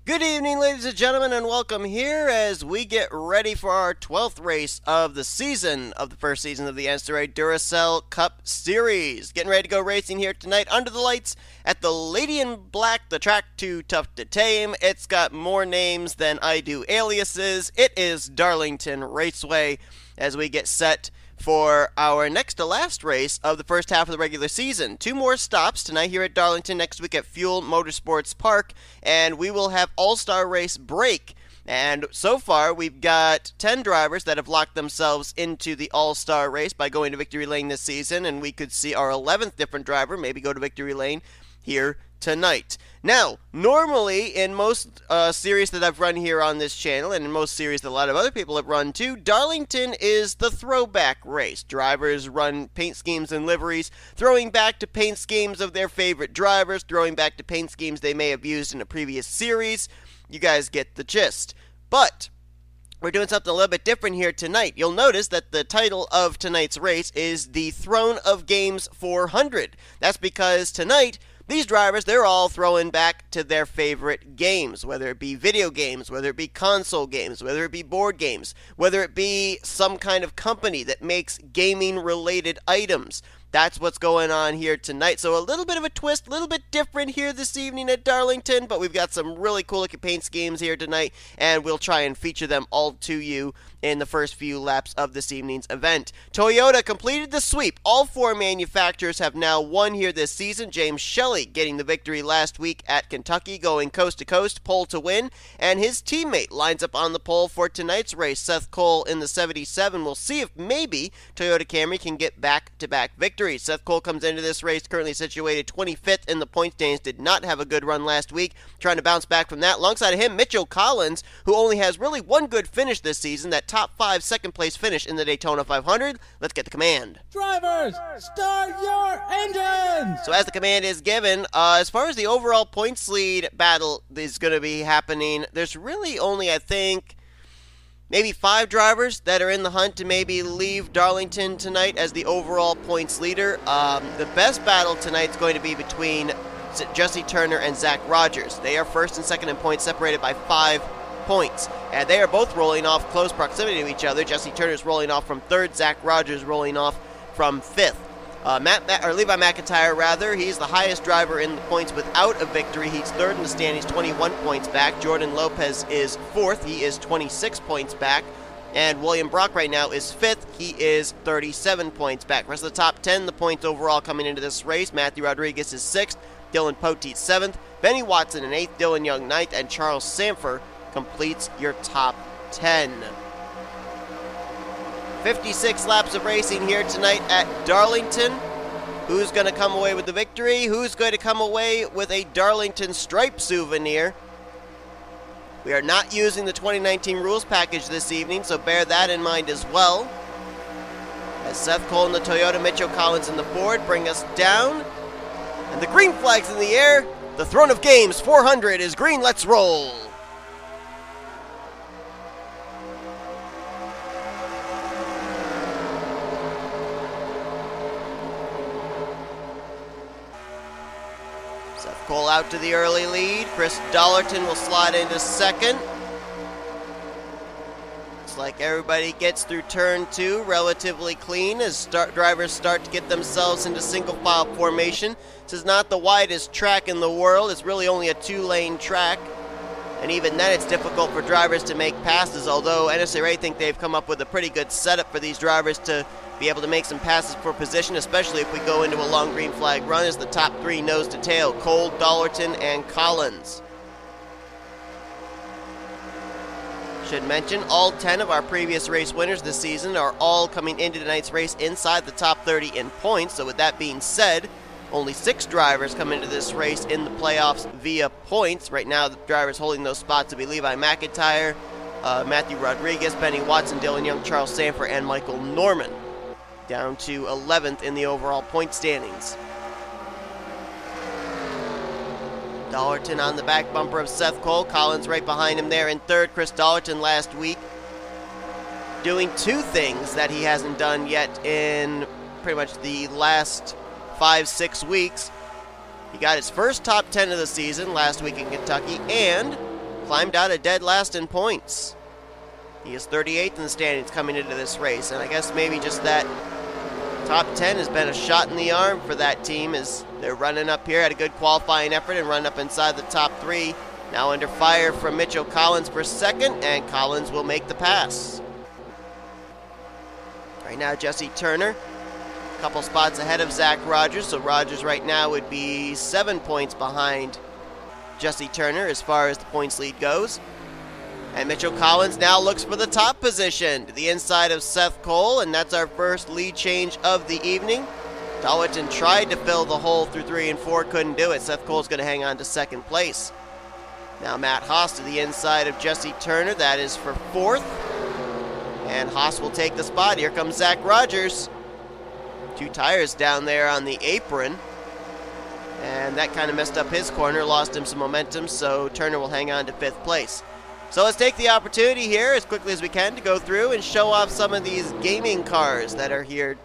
Good evening, ladies and gentlemen, and welcome here as we get ready for our 12th race of the season of the first season of the NNSCRA Duracell Cup Series. Getting ready to go racing here tonight under the lights at the Lady in Black, the track too tough to tame. It's got more names than I do aliases. It is Darlington Raceway as we get set for our next to last race of the first half of the regular season. Two more stops tonight here at Darlington, next week at Fuel Motorsports Park, and we will have All-Star Race break. And so far, we've got 10 drivers that have locked themselves into the All-Star Race by going to Victory Lane this season, and we could see our 11th different driver maybe go to Victory Lane here tonight. Now, normally in most series that I've run here on this channel, and in most series that a lot of other people have run too, Darlington is the throwback race. Drivers run paint schemes and liveries, throwing back to paint schemes of their favorite drivers, throwing back to paint schemes they may have used in a previous series. You guys get the gist. But we're doing something a little bit different here tonight. You'll notice that the title of tonight's race is the Throne of Games 400. That's because tonight, these drivers, they're all throwing back to their favorite games, whether it be video games, whether it be console games, whether it be board games, whether it be some kind of company that makes gaming-related items. That's what's going on here tonight. So a little bit of a twist, a little bit different here this evening at Darlington, but we've got some really cool looking paint schemes here tonight, and we'll try and feature them all to you in the first few laps of this evening's event. Toyota completed the sweep. All four manufacturers have now won here this season. J Shelly getting the victory last week at Kentucky, going coast to coast, pole to win, and his teammate lines up on the pole for tonight's race. Seth Cole in the 77. We'll see if maybe Toyota Camry can get back-to-back victories. Seth Cole comes into this race currently situated 25th in the point standings. Did not have a good run last week. Trying to bounce back from that. Alongside of him, Mitchell Collins, who only has really one good finish this season, that top 5 second place finish in the Daytona 500. Let's get the command. Drivers, start your engines! So as the command is given, as far as the overall points lead battle is going to be happening, there's really only, I think, maybe 5 drivers that are in the hunt to maybe leave Darlington tonight as the overall points leader. The best battle tonight is going to be between Jesse Turner and Zach Rogers. They are first and second in points, separated by 5 points. And they are both rolling off close proximity to each other. Jesse Turner's rolling off from 3rd, Zach Rogers rolling off from 5th. Levi McIntire, he's the highest driver in the points without a victory. He's 3rd in the standings, 21 points back. Jordan Lopez is 4th. He is 26 points back. And William Brock right now is 5th. He is 37 points back. Rest of the top 10, the points overall coming into this race. Matthew Rodriguez is 6th. Dylan Poteet 7th. Benny Watson in 8th. Dylan Young 9th. And Charles Sandfer completes your top 10. 56 laps of racing here tonight at Darlington. Who's going to come away with the victory? Who's going to come away with a Darlington stripe souvenir? We are not using the 2019 rules package this evening, so bear that in mind as well. As Seth Cole in the Toyota, Mitchell Collins in the Ford bring us down. And the green flag's in the air. The Throne of Games 400 is green. Let's roll. Cole out to the early lead. Chris Dollerton will slide into 2nd. Looks like everybody gets through turn 2 relatively clean as drivers start to get themselves into single file formation. This is not the widest track in the world. It's really only a 2-lane track. And even then it's difficult for drivers to make passes, although NNSCRA think they've come up with a pretty good setup for these drivers to be able to make some passes for position, especially if we go into a long green flag run as the top 3 nose to tail, Cole, Dollerton, and Collins. Should mention, all 10 of our previous race winners this season are all coming into tonight's race inside the top 30 in points, so with that being said, only 6 drivers come into this race in the playoffs via points. Right now, the drivers holding those spots will be Levi McIntire, Matthew Rodriguez, Benny Watson, Dylan Young, Charles Sandfer, and Michael Norman. Down to 11th in the overall point standings. Dollerton on the back bumper of Seth Cole. Collins right behind him there in 3rd. Chris Dollerton last week doing 2 things that he hasn't done yet in pretty much the last 5-6 weeks. He got his first top 10 of the season last week in Kentucky, and climbed out of dead last in points. He is 38th in the standings coming into this race, and I guess maybe just that top 10 has been a shot in the arm for that team as they're running up here. Had a good qualifying effort and run up inside the top 3. Now under fire from Mitchell Collins for second, and Collins will make the pass. Right now, Jesse Turner, a couple spots ahead of Zach Rogers, so Rogers right now would be 7 points behind Jesse Turner as far as the points lead goes. And Mitchell Collins now looks for the top position to the inside of Seth Cole, and that's our first lead change of the evening. Darlington tried to fill the hole through 3 and 4, couldn't do it. Seth Cole's going to hang on to second place. Now Matt Haas to the inside of Jesse Turner, that is for 4th. And Haas will take the spot. Here comes Zach Rogers. 2 tires down there on the apron. And that kind of messed up his corner, lost him some momentum, so Turner will hang on to 5th place. So let's take the opportunity here as quickly as we can to go through and show off some of these gaming cars that are here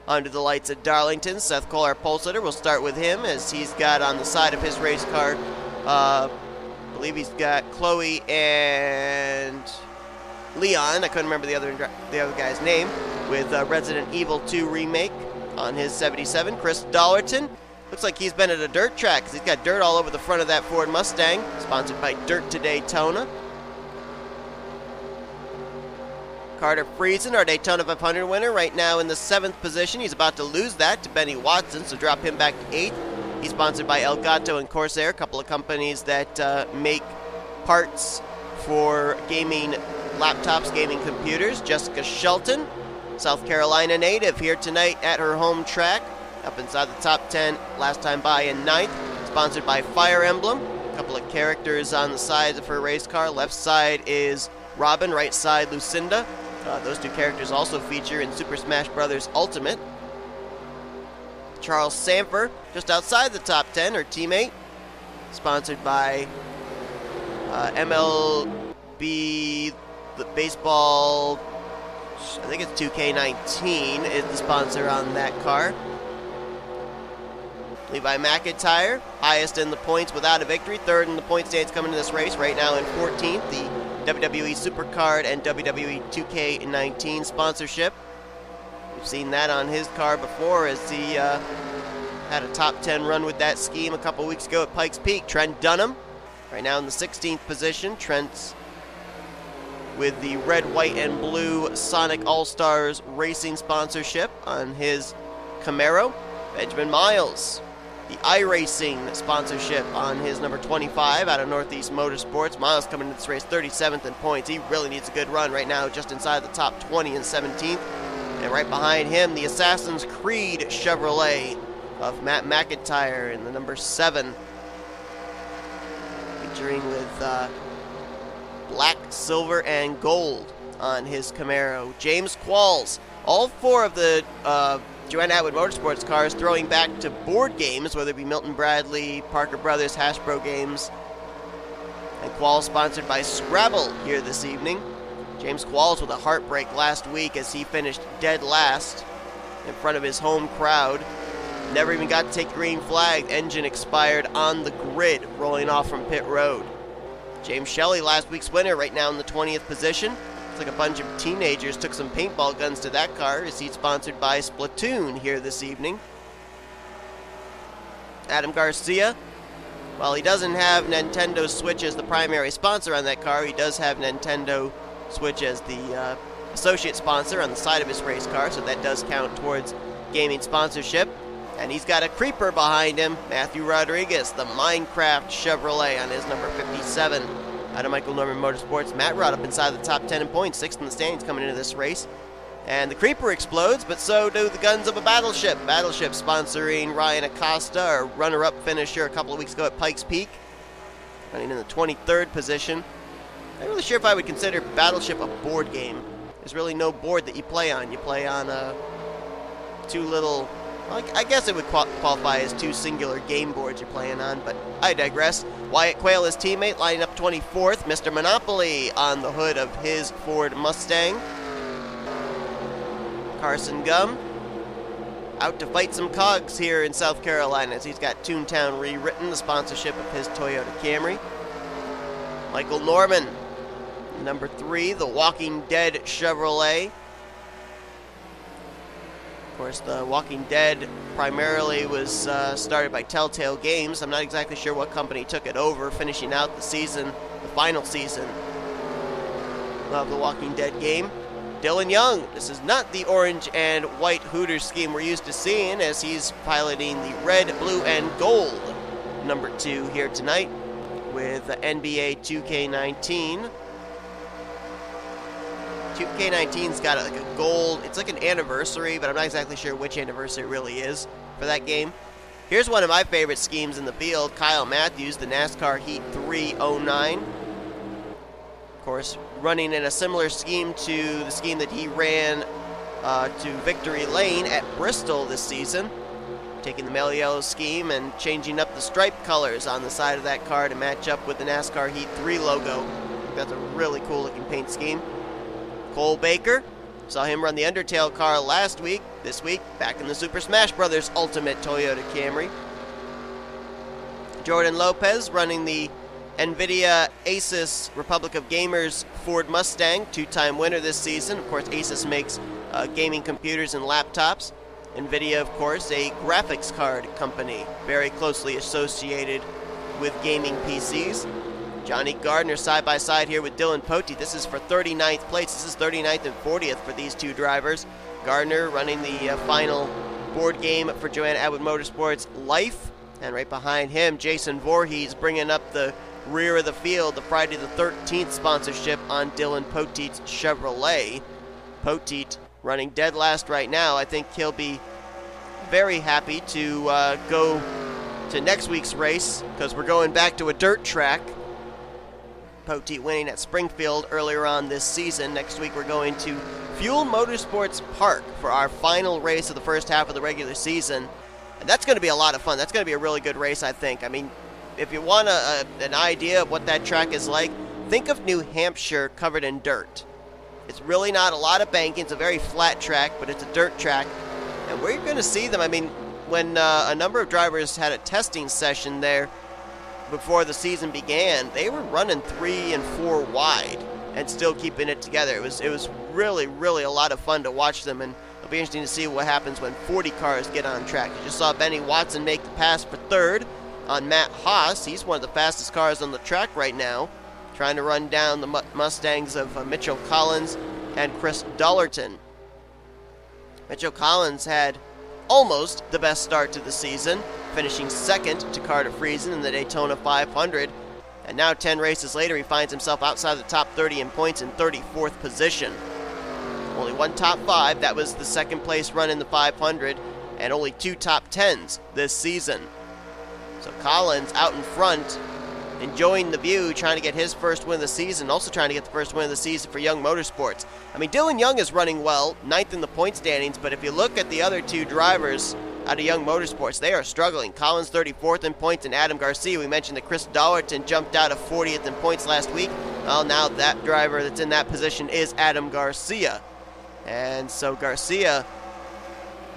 under the lights at Darlington. Seth Cole, our pole sitter, we'll start with him as he's got on the side of his race car, I believe he's got Chloe and Leon. I couldn't remember the other guy's name, with Resident Evil 2 Remake on his 77. Chris Dollerton. Looks like he's been at a dirt track because he's got dirt all over the front of that Ford Mustang, sponsored by Dirt to Daytona. Carter Friesen, our Daytona 500 winner, right now in the 7th position. He's about to lose that to Benny Watson, so drop him back to 8th. He's sponsored by Elgato and Corsair, a couple of companies that make parts for gaming laptops, gaming computers. Jessica Shelton, South Carolina native, here tonight at her home track, up inside the top 10, last time by in 9th. Sponsored by Fire Emblem, a couple of characters on the sides of her race car. Left side is Robin, right side Lucinda. Those 2 characters also feature in Super Smash Bros. Ultimate. Charles Sandfer, just outside the top 10, her teammate. Sponsored by MLB, the baseball, I think it's 2K19 is the sponsor on that car. Levi McIntire, highest in the points without a victory. 3rd in the point standings coming to this race, right now in 14th. The WWE Supercard and WWE 2K19 sponsorship. We've seen that on his car before as he had a top 10 run with that scheme a couple weeks ago at Pikes Peak. Trent Dunham, right now in the 16th position. Trent's with the red, white, and blue Sonic All-Stars Racing sponsorship on his Camaro. Benjamin Miles, the iRacing sponsorship on his number 25 out of Northeast Motorsports. Miles coming into this race 37th in points. He really needs a good run right now, just inside the top 20 and 17th. And right behind him, the Assassin's Creed Chevrolet of Matt McIntire in the number 7. Featuring with black, silver, and gold on his Camaro. James Qualls, all 4 of the Joanna Atwood Motorsports cars throwing back to board games, whether it be Milton Bradley, Parker Brothers, Hasbro games. And Qualls sponsored by Scrabble here this evening. James Qualls with a heartbreak last week as he finished dead last in front of his home crowd. Never even got to take the green flag. Engine expired on the grid, rolling off from pit road. James Shelly, last week's winner, right now in the 20th position. Looks like a bunch of teenagers took some paintball guns to that car as he's sponsored by Splatoon here this evening. Adam Garcia, while he doesn't have Nintendo Switch as the primary sponsor on that car, he does have Nintendo Switch as the associate sponsor on the side of his race car, so that does count towards gaming sponsorship. And he's got a creeper behind him, Matthew Rodriguez, the Minecraft Chevrolet on his number 57. Out of Michael Norman Motorsports, Matt Rod up inside the top 10 in points, 6th in the standings coming into this race. And the creeper explodes, but so do the guns of a battleship. Battleship sponsoring Ryan Acosta, our runner-up finisher a couple of weeks ago at Pikes Peak, running in the 23rd position. I'm not really sure if I would consider Battleship a board game. There's really no board that you play on. You play on 2 little... I guess it would qualify as 2 singular game boards you're playing on, but I digress. Wyatt Quayle, his teammate, lining up 24th. Mr. Monopoly on the hood of his Ford Mustang. Carson Gum out to fight some cogs here in South Carolina as he's got Toontown rewritten, the sponsorship of his Toyota Camry. Michael Norman, number 3, the Walking Dead Chevrolet. Of course, the Walking Dead primarily was started by Telltale Games. I'm not exactly sure what company took it over, finishing out the season, the final season of the Walking Dead game. Dylan Young, this is not the orange and white Hooters scheme we're used to seeing, as he's piloting the red, blue, and gold number 2 here tonight with the NBA 2K19. 2K19's got like a gold, it's like an anniversary, but I'm not exactly sure which anniversary it really is for that game. Here's one of my favorite schemes in the field, Kyle Mathews, the NASCAR Heat 309. Of course, running in a similar scheme to the scheme that he ran to Victory Lane at Bristol this season. Taking the male yellow scheme and changing up the stripe colors on the side of that car to match up with the NASCAR Heat 3 logo. I think that's a really cool looking paint scheme. Cole Baker, saw him run the Undertale car last week. This week, back in the Super Smash Bros. Ultimate Toyota Camry. Jordan Lopez running the NVIDIA Asus Republic of Gamers Ford Mustang, 2-time winner this season. Of course, Asus makes gaming computers and laptops. NVIDIA, of course, a graphics card company, very closely associated with gaming PCs. Johnny Gardner side by side here with Dylan Poteet. This is for 39th place. This is 39th and 40th for these two drivers. Gardner running the final board game for Joanna Atwood Motorsports Life. And right behind him, Jason Voorhees bringing up the rear of the field, the Friday the 13th sponsorship on Dylan Poteet's Chevrolet. Poteet running dead last right now. I think he'll be very happy to go to next week's race, because we're going back to a dirt track. Poteet winning at Springfield earlier on this season. Next week we're going to Fuel Motorsports Park for our final race of the first half of the regular season. And that's going to be a lot of fun. That's going to be a really good race, I think. I mean, if you want an idea of what that track is like, think of New Hampshire covered in dirt. It's really not a lot of banking. It's a very flat track, but it's a dirt track. And we're going to see them. I mean, when a number of drivers had a testing session there before the season began, they were running 3 and 4 wide and still keeping it together. It was really, really a lot of fun to watch them, and it'll be interesting to see what happens when 40 cars get on track. You just saw Benny Watson make the pass for third on Matt Haas. He's one of the fastest cars on the track right now, trying to run down the Mustangs of Mitchell Collins and Chris Dollerton. Mitchell Collins had almost the best start to the season, finishing second to Carter Friesen in the Daytona 500. And now 10 races later, he finds himself outside the top 30 in points in 34th position. Only one top 5, that was the second place run in the 500, and only 2 top 10s this season. So Collins out in front, enjoying the view, trying to get his first win of the season, also trying to get the first win of the season for Young Motorsports. I mean, Dylan Young is running well, 9th in the point standings, but if you look at the other two drivers out of Young Motorsports, they are struggling. Collins 34th in points, and Adam Garcia, we mentioned that Chris Dollerton jumped out of 40th in points last week. Well, now that driver that's in that position is Adam Garcia. And so Garcia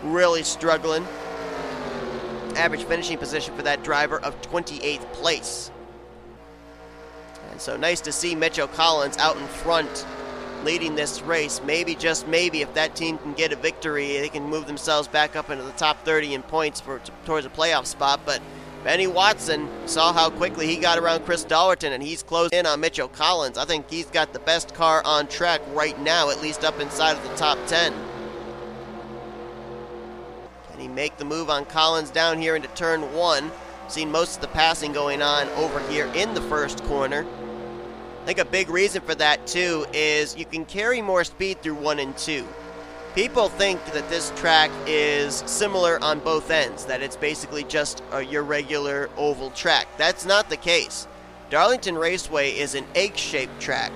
really struggling. Average finishing position for that driver of 28th place. And so nice to see Mitchell Collins out in front leading this race. Maybe, just maybe, if that team can get a victory, they can move themselves back up into the top 30 in points towards a playoff spot. But Benny Watson saw how quickly he got around Chris Dollerton, and he's closed in on Mitchell Collins. I think he's got the best car on track right now, at least up inside of the top 10. Can he make the move on Collins down here into turn 1? Seen most of the passing going on over here in the first corner. I think a big reason for that, too, is you can carry more speed through 1 and 2. People think that this track is similar on both ends, that it's basically just your regular oval track. That's not the case. Darlington Raceway is an egg-shaped track.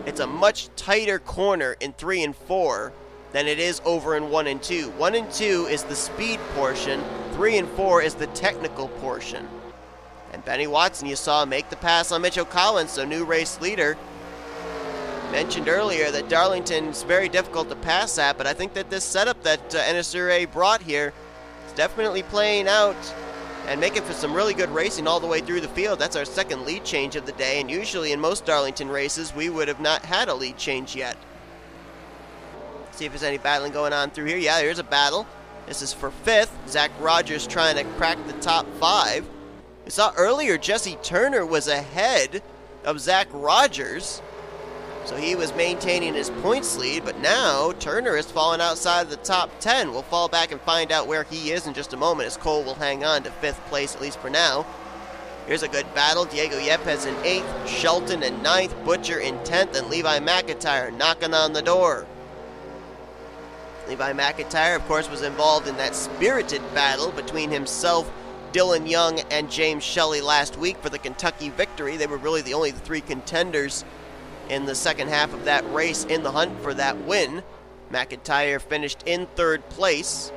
It's a much tighter corner in 3 and 4 than it is over in 1 and 2. 1 and 2 is the speed portion, 3 and 4 is the technical portion. And Benny Watson, you saw make the pass on Mitchell Collins, so new race leader. Mentioned earlier that Darlington's very difficult to pass at, but I think that this setup that NNSCRA brought here is definitely playing out and making for some really good racing all the way through the field. That's our second lead change of the day, and usually in most Darlington races, we would have not had a lead change yet. See if there's any battling going on through here. Yeah, there's a battle. This is for 5th. Zach Rogers trying to crack the top 5. We saw earlier Jesse Turner was ahead of Zach Rogers, so he was maintaining his points lead, but now Turner is falling outside of the top 10. We'll fall back and find out where he is in just a moment, as Cole will hang on to 5th place, at least for now. Here's a good battle. Diego Yepez in 8th, Shelton in 9th, Butcher in 10th, and Levi McIntire knocking on the door. Levi McIntire, of course, was involved in that spirited battle between himself, Dylan Young, and James Shelly last week for the Kentucky victory. They were really the only 3 contenders in the second half of that race in the hunt for that win. McIntire finished in 3rd place.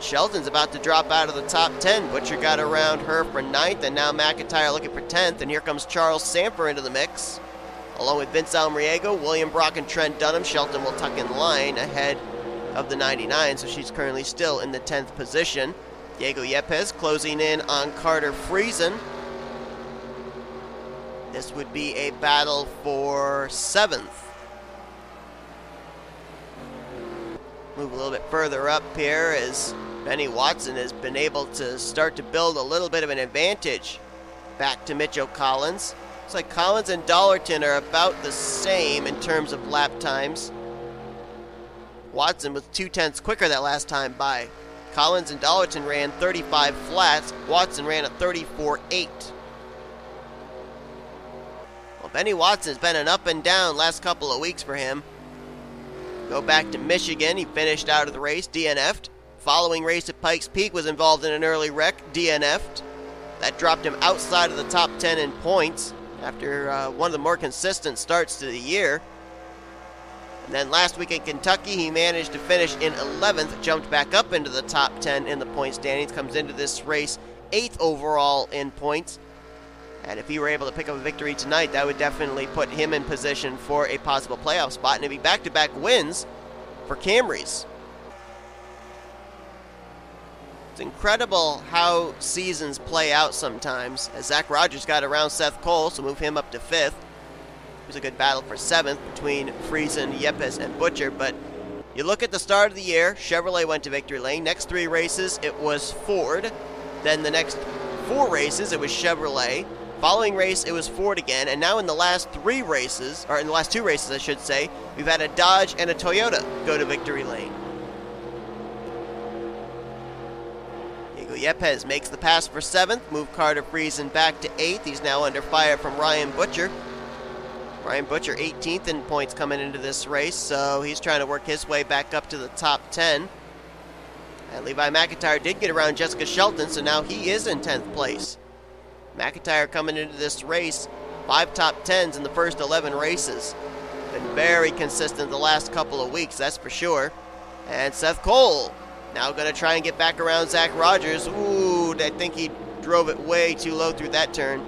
Shelton's about to drop out of the top 10. Butcher got around her for 9th, and now McIntire looking for 10th, and here comes Charles Sandfer into the mix. Along with Vince Almariego, William Brock, and Trent Dunham, Shelton will tuck in line ahead of the 99, so she's currently still in the 10th position. Diego Yepez closing in on Carter Friesen. This would be a battle for 7th. Move a little bit further up here as Benny Watson has been able to start to build a little bit of an advantage back to Mitchell Collins. Looks like Collins and Dollerton are about the same in terms of lap times. Watson was 0.2 quicker that last time by. Collins and Dollerton ran 35 flats. Watson ran a 34.8. Well, Benny Watson's been an up and down last couple of weeks for him. Go back to Michigan. He finished out of the race, DNF'd. Following race at Pikes Peak was involved in an early wreck, DNF'd. That dropped him outside of the top 10 in points after one of the more consistent starts to the year. And then last week in Kentucky, he managed to finish in 11th, jumped back up into the top 10 in the point standings, comes into this race 8th overall in points. And if he were able to pick up a victory tonight, that would definitely put him in position for a possible playoff spot, and it'd be back-to-back wins for Camrys. It's incredible how seasons play out sometimes, as Zach Rogers got around Seth Cole, so move him up to 5th. It was a good battle for 7th between Friesen, Yepez, and Butcher, but you look at the start of the year, Chevrolet went to victory lane. Next 3 races, it was Ford. Then the next 4 races, it was Chevrolet. Following race, it was Ford again, and now in the last 3 races, or in the last 2 races, I should say, we've had a Dodge and a Toyota go to victory lane. Yepez makes the pass for 7th, move Carter Friesen back to 8th. He's now under fire from Ryan Butcher. Ryan Butcher 18th in points coming into this race, so he's trying to work his way back up to the top 10. And Levi McIntire did get around Jessica Shelton, so now he is in 10th place. McIntire coming into this race, 5 top 10s in the first 11 races. Been very consistent the last couple of weeks, that's for sure. And Seth Cole now going to try and get back around Zach Rogers. Ooh, I think he drove it way too low through that turn.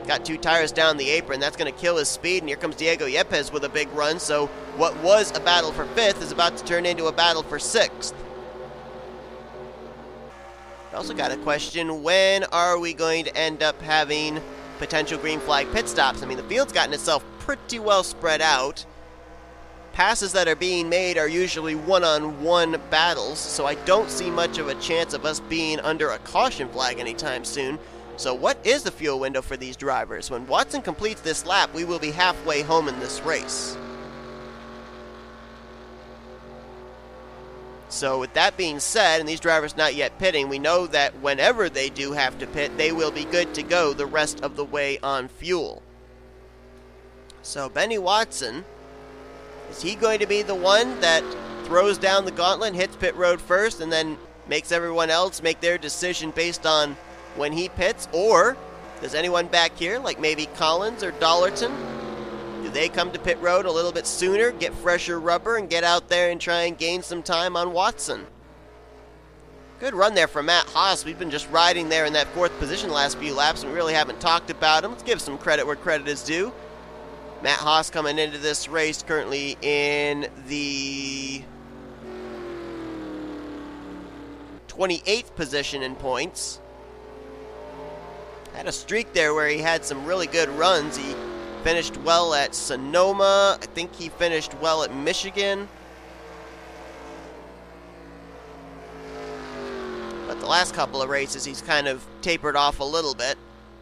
Got 2 tires down the apron. That's going to kill his speed, and here comes Diego Yepez with a big run. So what was a battle for 5th is about to turn into a battle for 6th. I also got a question, when are we going to end up having potential green flag pit stops? I mean, the field's gotten itself pretty well spread out. Passes that are being made are usually one-on-one battles, so I don't see much of a chance of us being under a caution flag anytime soon. So what is the fuel window for these drivers? When Watson completes this lap, we will be halfway home in this race. So with that being said, and these drivers not yet pitting, we know that whenever they do have to pit, they will be good to go the rest of the way on fuel. So Benny Watson, is he going to be the one that throws down the gauntlet, hits pit road first, and then makes everyone else make their decision based on when he pits? Or does anyone back here, like maybe Collins or Dollerton, do they come to pit road a little bit sooner, get fresher rubber, and get out there and try and gain some time on Watson? Good run there from Matt Haas. We've been just riding there in that 4th position the last few laps, and we really haven't talked about him. Let's give some credit where credit is due. Matt Haas coming into this race currently in the 28th position in points. Had a streak there where he had some really good runs. He finished well at Sonoma. I think he finished well at Michigan. But the last couple of races, he's kind of tapered off a little bit.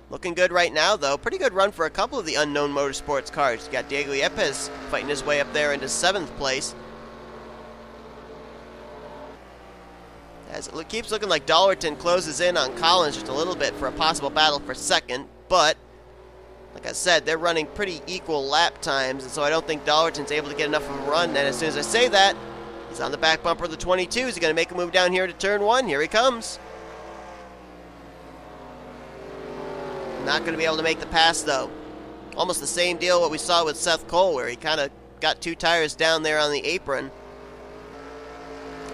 Looking good right now, though. Pretty good run for a couple of the unknown motorsports cars. You got D Yepez fighting his way up there into 7th place. As it keeps looking like Dollerton closes in on Collins just a little bit for a possible battle for 2nd. But, like I said, they're running pretty equal lap times, and so I don't think Dollerton's able to get enough of a run. And as soon as I say that, he's on the back bumper of the 22. Is he going to make a move down here to turn 1? Here he comes. Not going to be able to make the pass, though. Almost the same deal what we saw with Seth Cole, where he kind of got 2 tires down there on the apron.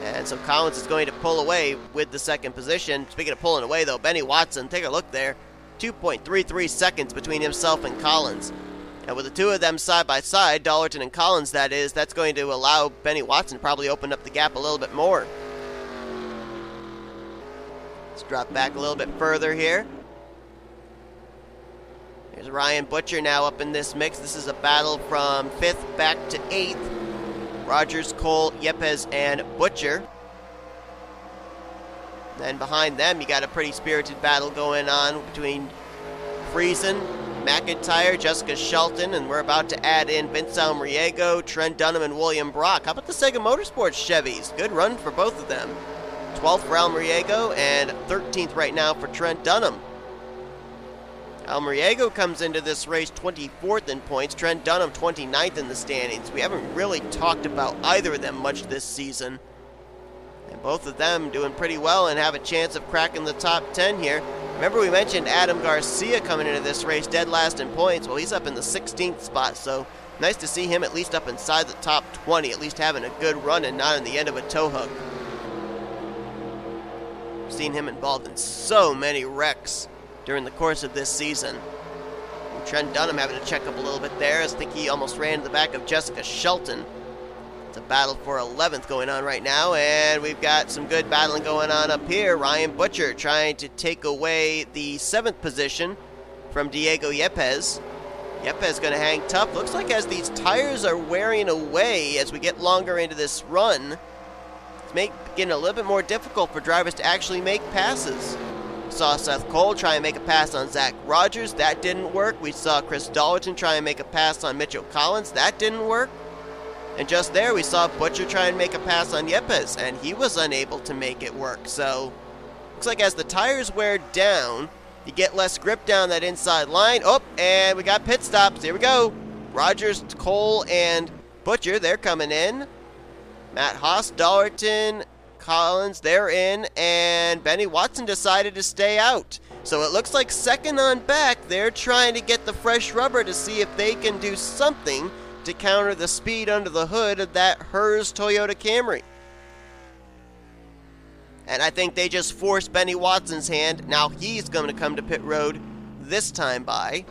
And so Collins is going to pull away with the 2nd position. Speaking of pulling away, though, Benny Watson, take a look there. 2.33 seconds between himself and Collins. And with the two of them side by side, Dollerton and Collins, that is, that's going to allow Benny Watson to probably open up the gap a little bit more. Let's drop back a little bit further here. There's Ryan Butcher now up in this mix. This is a battle from 5th back to 8th. Rogers, Cole, Yepez, and Butcher. Then behind them, you got a pretty spirited battle going on between Friesen, McIntire, J Shelton, and we're about to add in V Almariego, T Dunham, and William Brock. How about the Sega Motorsports Chevys? Good run for both of them. 12th for Almariego and 13th right now for T Dunham. Almariego comes into this race 24th in points, T Dunham 29th in the standings. We haven't really talked about either of them much this season. And both of them doing pretty well and have a chance of cracking the top 10 here. Remember we mentioned Adam Garcia coming into this race dead last in points. Well, he's up in the 16th spot, so nice to see him at least up inside the top 20, at least having a good run and not in the end of a tow hook. Seen him involved in so many wrecks during the course of this season. And T Dunham having to check up a little bit there, as I think he almost ran to the back of J Shelton. It's a battle for 11th going on right now, and we've got some good battling going on up here. Ryan Butcher trying to take away the 7th position from D Yepez. Yepez going to hang tough. Looks like as these tires are wearing away as we get longer into this run, it's getting a little bit more difficult for drivers to actually make passes. Saw Seth Cole try and make a pass on Zach Rogers. That didn't work. We saw Chris Dollerton try and make a pass on Mitchell Collins. That didn't work. And just there, we saw Butcher try and make a pass on Yepez, and he was unable to make it work. So, looks like as the tires wear down, you get less grip down that inside line. Oh, and we got pit stops. Here we go. Rogers, Cole, and Butcher, they're coming in. Matt Haas, Darlington, Collins, they're in, and Benny Watson decided to stay out. So it looks like 2nd on back, they're trying to get the fresh rubber to see if they can do something to counter the speed under the hood of that Hers Toyota Camry. And I think they just forced Benny Watson's hand. Now he's going to come to pit road this time by.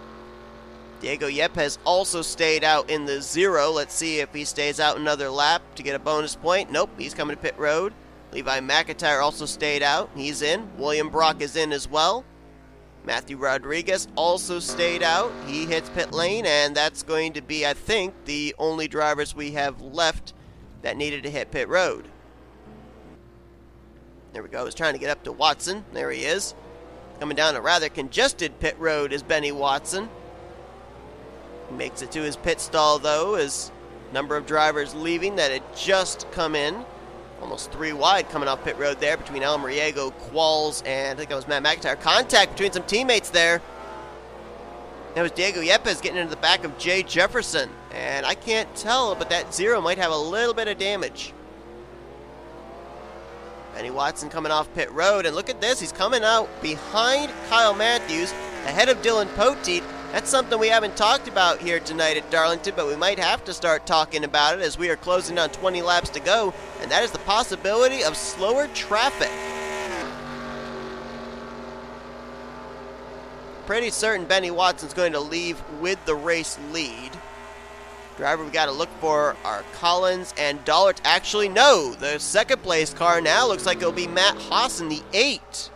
D Yepez also stayed out in the 0. Let's see if he stays out another lap to get a bonus point. Nope, he's coming to pit road. Levi McIntire also stayed out. He's in. William Brock is in as well. Matthew Rodriguez also stayed out. He hits pit lane, and that's going to be, I think, the only drivers we have left that needed to hit pit road. There we go. I was trying to get up to Watson. There he is. Coming down a rather congested pit road is Benny Watson. He makes it to his pit stall, though, as number of drivers leaving that had just come in. Almost 3 wide coming off pit road there between Almariego, Qualls, and I think that was Matt McIntire. Contact between some teammates there. That was D Yepez getting into the back of J Jefferson. And I can't tell, but that 0 might have a little bit of damage. Benny Watson coming off pit road, and look at this. He's coming out behind K Mathews, ahead of Dylan Poteet. That's something we haven't talked about here tonight at Darlington, but we might have to start talking about it as we are closing on 20 laps to go, and that is the possibility of slower traffic. Pretty certain Benny Watson's going to leave with the race lead. Driver we got to look for are Collins and Dollerton. Actually, no. The second place car now looks like it'll be Matt Haas in the 8.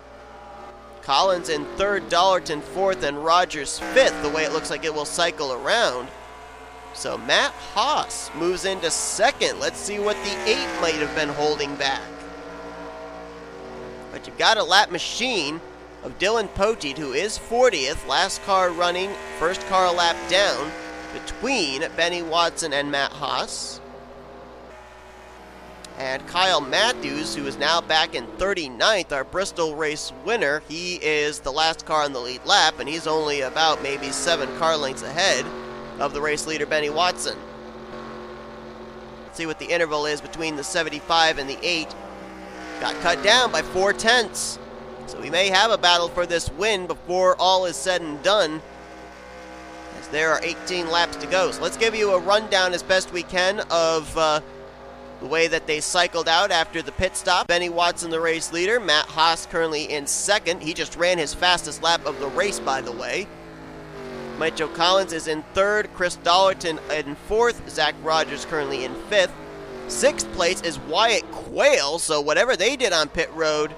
Collins in 3rd, Dollerton 4th, and Rogers 5th, the way it looks like it will cycle around. So Matt Haas moves into 2nd. Let's see what the 8 might have been holding back. But you've got a lap machine of D Poteet, who is 40th, last car running, first car a lap down, between Benny Watson and Matt Haas. And K Mathews, who is now back in 39th, our Bristol race winner. He is the last car on the lead lap, and he's only about maybe 7 car lengths ahead of the race leader, Benny Watson. Let's see what the interval is between the 75 and the 8. Got cut down by 4/10. So we may have a battle for this win before all is said and done, as there are 18 laps to go. So let's give you a rundown as best we can of the way that they cycled out after the pit stop. Benny Watson, the race leader. Matt Haas currently in 2nd. He just ran his fastest lap of the race, by the way. Michael Collins is in 3rd. Chris Dollerton in 4th. Zach Rogers currently in 5th. 6th place is J Quail, so whatever they did on pit road,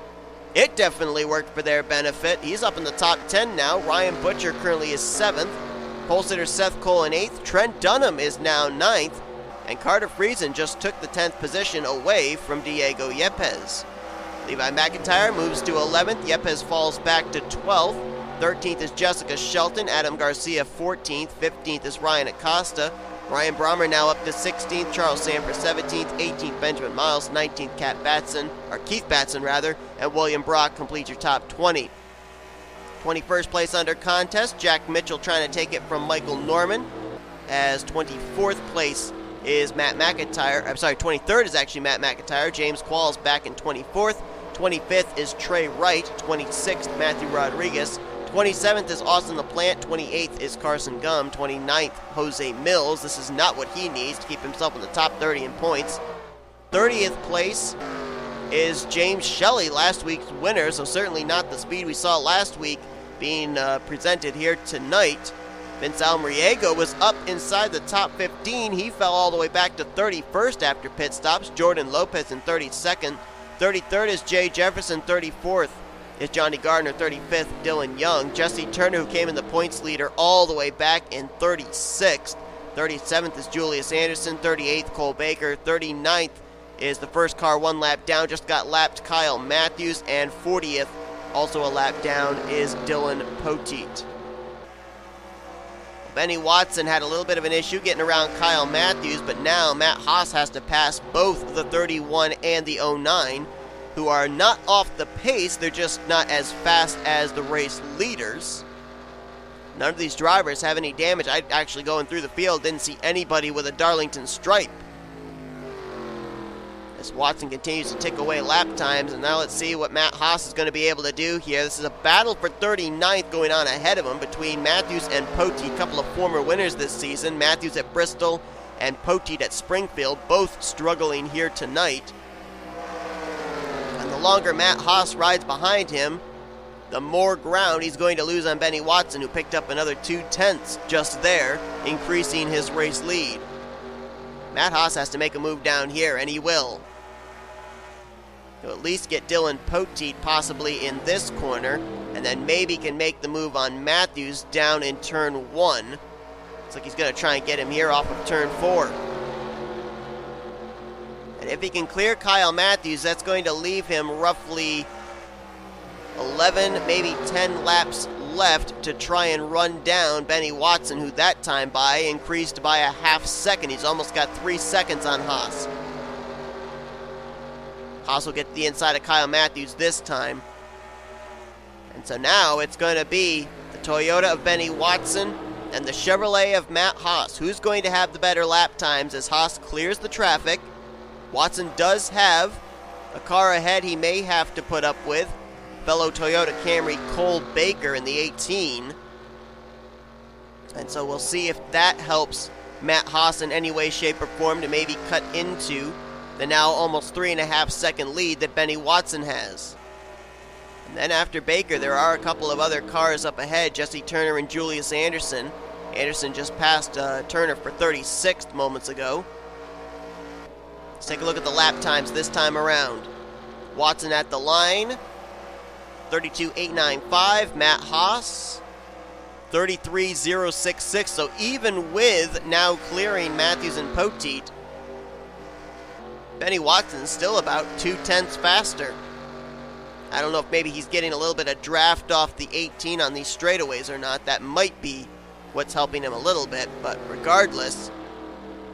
it definitely worked for their benefit. He's up in the top 10 now. Ryan Butcher currently is 7th. Pole sitter Seth Cole in 8th. Trent Dunham is now 9th. And Carter Friesen just took the 10th position away from Diego Yepez. Levi McIntire moves to 11th. Yepez falls back to 12th. 13th is Jessica Shelton. Adam Garcia 14th. 15th is Ryan Acosta. Ryan Brommer now up to 16th. Charles Sandfer 17th. 18th Benjamin Miles. 19th Keith Batson rather. And William Brock completes your top 20. 21st place under contest. Jack Mitchell trying to take it from Michael Norman. As 24th place is Matt McIntire. I'm sorry, 23rd is actually Matt McIntire. James Qualls back in 24th. 25th is Trey Wright. 26th, Matthew Rodriguez. 27th is Austin LaPlante. 28th is Carson Gum. 29th, Jose Millz. This is not what he needs to keep himself in the top 30 in points. 30th place is James Shelly, last week's winner, so certainly not the speed we saw last week being presented here tonight. Vince Almariego was up inside the top 15. He fell all the way back to 31st after pit stops. Jordan Lopez in 32nd. 33rd is J Jefferson. 34th is Johnny Gardner. 35th, Dylan Young. Jesse Turner, who came in the points leader, all the way back in 36th. 37th is Julius Anderson. 38th, Cole Baker. 39th is the first car one lap down. Just got lapped, K Mathews. And 40th, also a lap down, is D Poteet. Benny Watson had a little bit of an issue getting around K Mathews, but now Matt Haas has to pass both the 31 and the 09, who are not off the pace. They're just not as fast as the race leaders. None of these drivers have any damage. I actually, going through the field, didn't see anybody with a Darlington stripe. As Watson continues to tick away lap times, and now let's see what Matt Haas is going to be able to do here. This is a battle for 39th going on ahead of him between Mathews and Poteet, a couple of former winners this season. Mathews at Bristol and Poteet at Springfield, both struggling here tonight. And the longer Matt Haas rides behind him, the more ground he's going to lose on Benny Watson, who picked up another 2/10 just there, increasing his race lead. Matt Haas has to make a move down here, and he will. He'll at least get D Poteet possibly in this corner, and then maybe can make the move on Mathews down in turn 1. Looks like he's going to try and get him here off of turn 4. And if he can clear K Mathews, that's going to leave him roughly 11, maybe 10 laps left to try and run down Benny Watson, who that time by increased by a half second. He's almost got 3 seconds on Haas. Haas will get to the inside of K Mathews this time. And so now it's going to be the Toyota of Benny Watson and the Chevrolet of Matt Haas. Who's going to have the better lap times as Haas clears the traffic? Watson does have a car ahead he may have to put up with. Fellow Toyota Camry Cole Baker in the 18. And so we'll see if that helps Matt Haas in any way, shape, or form to maybe cut into the now almost 3.5 second lead that Benny Watson has. And then after Baker, there are a couple of other cars up ahead, Jesse Turner and Julius Anderson. Andersson just passed Turner for 36th moments ago. Let's take a look at the lap times this time around. Watson at the line, 32.895. M Haas, 33.066. So even with now clearing Mathews and Poteet, Benny Watson's still about 0.2 faster. I don't know if maybe he's getting a little bit of draft off the 18 on these straightaways or not. That might be what's helping him a little bit, but regardless,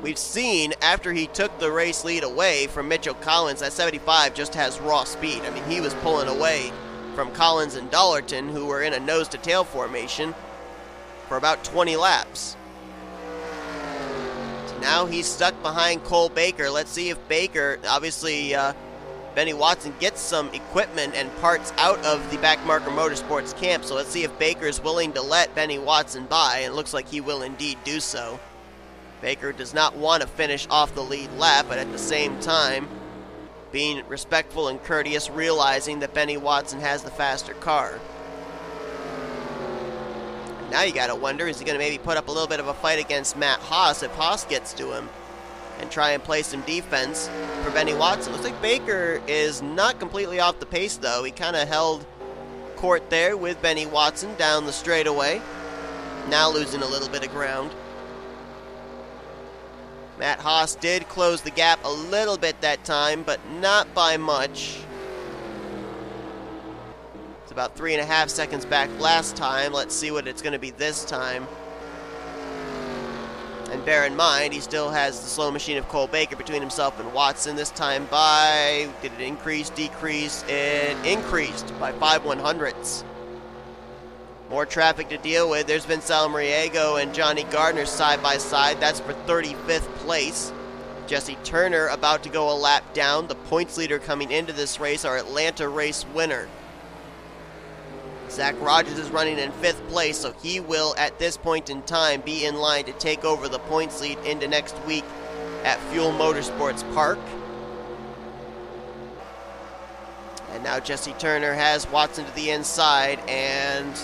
we've seen after he took the race lead away from Mitchell Collins, that 75 just has raw speed. I mean, he was pulling away from Collins and Dollerton, who were in a nose-to-tail formation, for about 20 laps. So now he's stuck behind Cole Baker. Let's see if Baker, obviously Benny Watson gets some equipment and parts out of the Backmarker Motorsports camp, so let's see if Baker's willing to let Benny Watson by, and it looks like he will indeed do so. Baker does not want to finish off the lead lap, but at the same time, being respectful and courteous, realizing that Benny Watson has the faster car. Now you gotta wonder, is he gonna maybe put up a little bit of a fight against M Haas if Haas gets to him and try and play some defense for Benny Watson? Looks like Baker is not completely off the pace though. He kind of held court there with Benny Watson down the straightaway. Now losing a little bit of ground. M Haas did close the gap a little bit that time, but not by much. It's about 3.5 seconds back last time. Let's see what it's going to be this time. And bear in mind, he still has the slow machine of Cole Baker between himself and Watson. This time by, did it increase, decrease? It increased by 5/100ths. More traffic to deal with. There's Vince Almariego and Johnny Gardner side by side. That's for 35th place. Jesse Turner about to go a lap down. The points leader coming into this race, our Atlanta race winner. Zach Rogers is running in 5th place, so he will, at this point in time, be in line to take over the points lead into next week at Fuel Motorsports Park. And now Jesse Turner has Watson to the inside and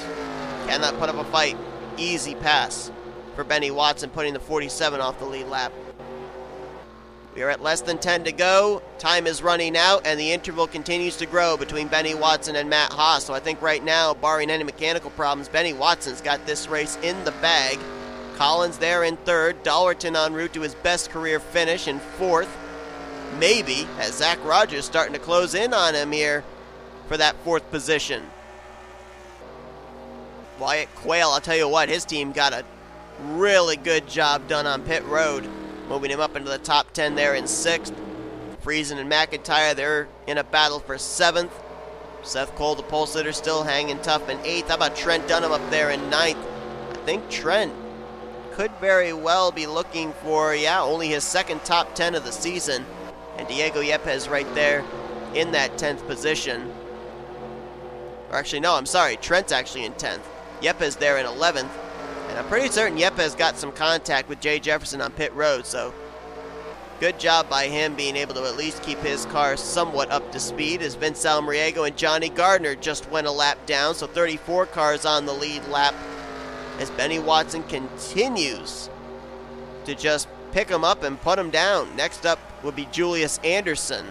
cannot put up a fight. Easy pass for Benny Watson, putting the 47 off the lead lap. We are at less than 10 to go. Time is running out, and the interval continues to grow between Benny Watson and M Haas. So I think right now, barring any mechanical problems, Benny Watson's got this race in the bag. Collins there in 3rd. Dollerton en route to his best career finish in 4th. Maybe, as Zach Rogers starting to close in on him here for that 4th position. Wyatt Quail, I'll tell you what, his team got a really good job done on pit road, moving him up into the top 10 there in 6th. Friesen and McIntire, they're in a battle for 7th. Seth Cole, the pole sitter, still hanging tough in 8th. How about Trent Dunham up there in 9th? I think Trent could very well be looking for, only his 2nd top 10 of the season. And Diego Yepez right there in that 10th position. Or actually, no, I'm sorry. Trent's actually in 10th. Yepez there in 11th. And I'm pretty certain Yepez got some contact with J Jefferson on pit road. So good job by him being able to at least keep his car somewhat up to speed, as Vince Almariego and Johnny Gardner just went a lap down. So 34 cars on the lead lap as Benny Watson continues to just pick him up and put him down. Next up would be Julius Anderson.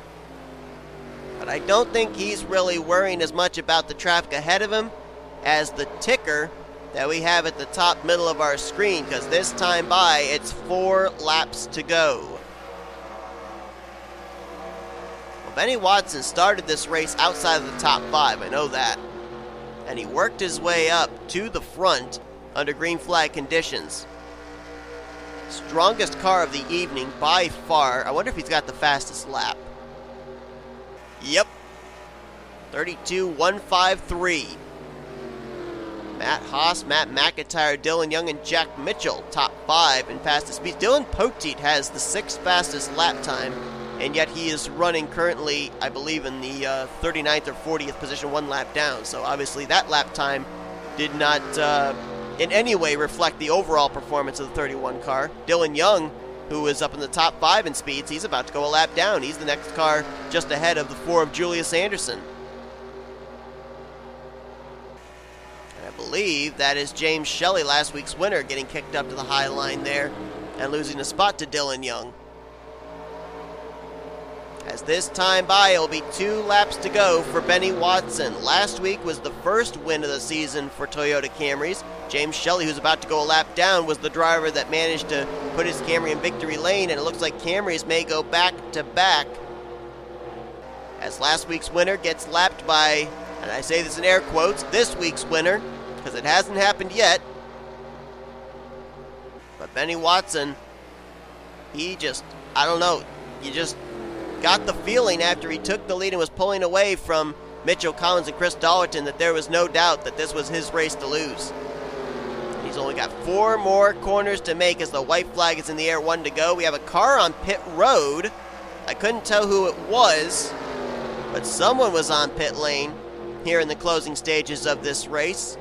But I don't think he's really worrying as much about the traffic ahead of him as the ticker that we have at the top middle of our screen, because this time by, it's 4 laps to go. Well, Benny Watson started this race outside of the top 5, I know that. And he worked his way up to the front under green flag conditions. Strongest car of the evening by far. I wonder if he's got the fastest lap. Yep. 32.153. M Haas, M McIntire, Dylan Young, and Jack Mitchell top 5 in fastest speeds. Dylan Poteet has the 6th fastest lap time, and yet he is running currently, I believe, in the 39th or 40th position, 1 lap down. So obviously that lap time did not in any way reflect the overall performance of the 31 car. Dylan Young, who is up in the top 5 in speeds, he's about to go a lap down. He's the next car just ahead of the 4 of Julius Anderson. I believe that is J Shelly, last week's winner, getting kicked up to the high line there and losing a spot to Dylan Young. As this time by, it will be 2 laps to go for Benny Watson. Last week was the first win of the season for Toyota Camrys. J Shelly, who's about to go a lap down, was the driver that managed to put his Camry in victory lane, and it looks like Camrys may go back to back, as last week's winner gets lapped by, and I say this in air quotes, this week's winner, because it hasn't happened yet. But Benny Watson, he just, I don't know, you just got the feeling after he took the lead and was pulling away from Mitchell Collins and Chris Dollerton that there was no doubt that this was his race to lose. He's only got 4 more corners to make as the white flag is in the air, 1 to go. We have a car on pit road. I couldn't tell who it was, but someone was on pit lane here in the closing stages of this race.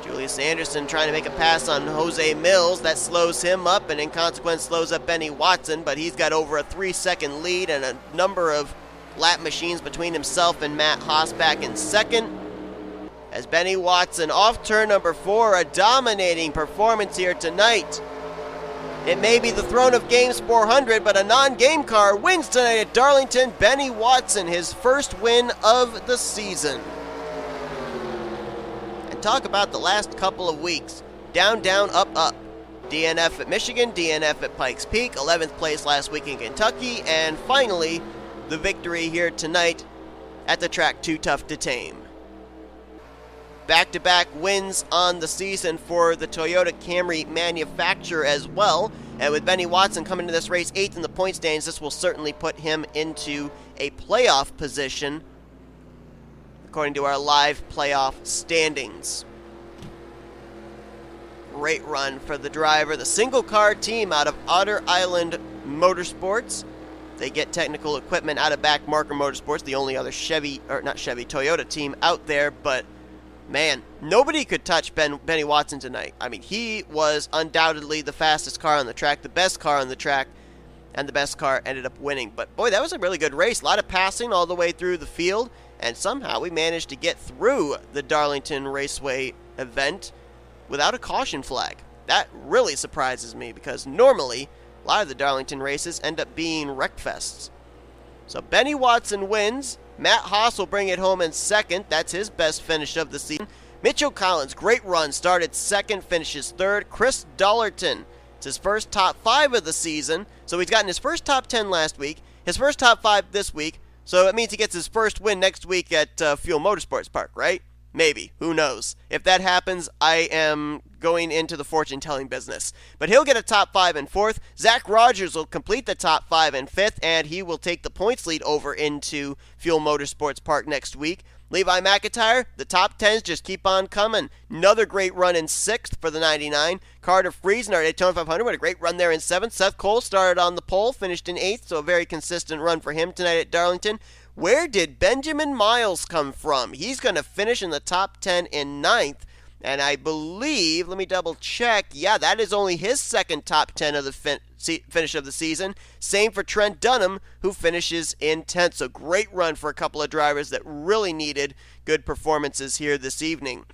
Julius Anderson trying to make a pass on J Millz. That slows him up and in consequence slows up Benny Watson, but he's got over a 3-second lead and a number of lap machines between himself and M Haas back in second. As Benny Watson off turn number 4, a dominating performance here tonight. It may be the throne of Games 400, but a non-game car wins tonight at Darlington. Benny Watson, his first win of the season. And talk about the last couple of weeks. Down, down, up, up. DNF at Michigan, DNF at Pikes Peak, 11th place last week in Kentucky, and finally, the victory here tonight at the track Too Tough to Tame. Back-to-back wins on the season for the Toyota Camry manufacturer as well. And with Benny Watson coming to this race 8th in the point standings, this will certainly put him into a playoff position, according to our live playoff standings. Great run for the driver. The single-car team out of Otter Island Motorsports. They get technical equipment out of Back Marker Motorsports, the only other Toyota team out there, but man, nobody could touch Benny Watson tonight. I mean, he was undoubtedly the fastest car on the track, the best car on the track, and the best car ended up winning. But boy, that was a really good race. A lot of passing all the way through the field, and somehow we managed to get through the Darlington Raceway event without a caution flag. That really surprises me because normally a lot of the Darlington races end up being wreckfests. So Benny Watson wins. M Haas will bring it home in second. That's his best finish of the season. Mitchell Collins, great run, started second, finishes third. Chris Dollerton, it's his first top 5 of the season. So he's gotten his first top 10 last week, his first top 5 this week. So it means he gets his first win next week at Fuel Motorsports Park, right? Maybe. Who knows? If that happens, I am going into the fortune-telling business. But he'll get a top 5 and 4th. Zach Rogers will complete the top 5 and 5th, and he will take the points lead over into Fuel Motorsports Park next week. Levi McIntire, the top 10s just keep on coming. Another great run in 6th for the 99. Carter Friesen, our Daytona 500, what a great run there in 7th. Seth Cole started on the pole, finished in 8th, so a very consistent run for him tonight at Darlington. Where did Benjamin Miles come from? He's going to finish in the top 10 in 9th. And I believe, let me double check, yeah, that is only his second top 10 of the finish of the season. Same for Trent Dunham, who finishes in 10th. So great run for a couple of drivers that really needed good performances here this evening.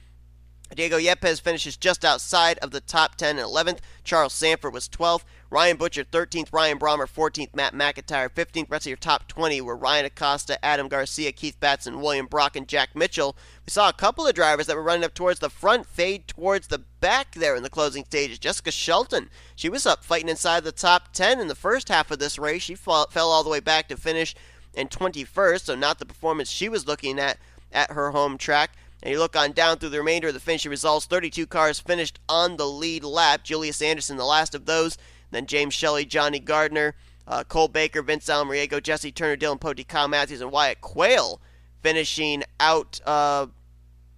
Diego Yepez finishes just outside of the top 10 and 11th. Charles Sanford was 12th. Ryan Butcher 13th. Ryan Brommer 14th. M McIntire 15th. Rest of your top 20 were Ryan Acosta, Adam Garcia, Keith Batson, William Brock, and Jack Mitchell. We saw a couple of drivers that were running up towards the front fade towards the back there in the closing stages. Jessica Shelton, she was up fighting inside the top 10 in the first half of this race. She fell all the way back to finish in 21st, so not the performance she was looking at her home track. And you look on down through the remainder of the finishing results, 32 cars finished on the lead lap. Julius Anderson, the last of those. Then James Shelly, Johnny Gardner, Cole Baker, Vince Almariego, Jesse Turner, Dylan Poteet, K Mathews, and Wyatt Quail finishing out of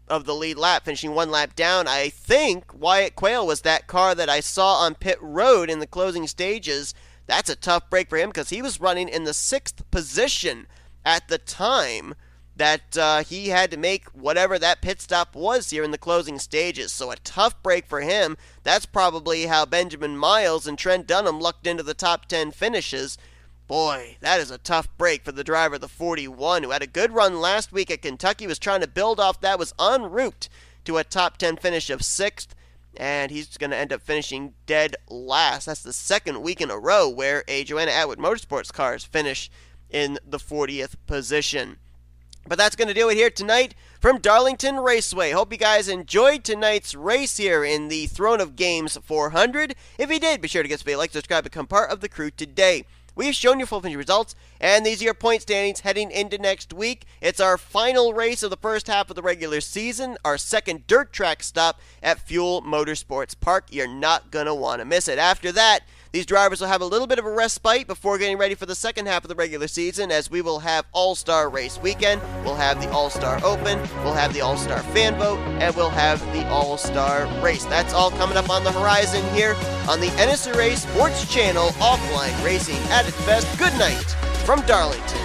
the lead lap, finishing one lap down. I think Wyatt Quail was that car that I saw on pit road in the closing stages. That's a tough break for him because he was running in the 6th position at the time that he had to make whatever that pit stop was here in the closing stages. So a tough break for him. That's probably how Benjamin Miles and Trent Dunham lucked into the top 10 finishes. Boy, that is a tough break for the driver, the 41, who had a good run last week at Kentucky, was trying to build off that, was en route to a top 10 finish of 6th, and he's going to end up finishing dead last. That's the second week in a row where a Joanna Atwood Motorsports cars finish in the 40th position. But that's going to do it here tonight from Darlington Raceway. Hope you guys enjoyed tonight's race here in the Throne of Games 400. If you did, be sure to give us a like, subscribe, become part of the crew today. We've shown you full finish results, and these are your point standings heading into next week. It's our final race of the first half of the regular season, our second dirt track stop at Fuel Motorsports Park. You're not going to want to miss it. After that, these drivers will have a little bit of a respite before getting ready for the second half of the regular season, as we will have All-Star Race Weekend, we'll have the All-Star Open, we'll have the All-Star Fan Vote, and we'll have the All-Star Race. That's all coming up on the horizon here on the NNSCRA Sports Channel, offline racing at its best. Good night from Darlington.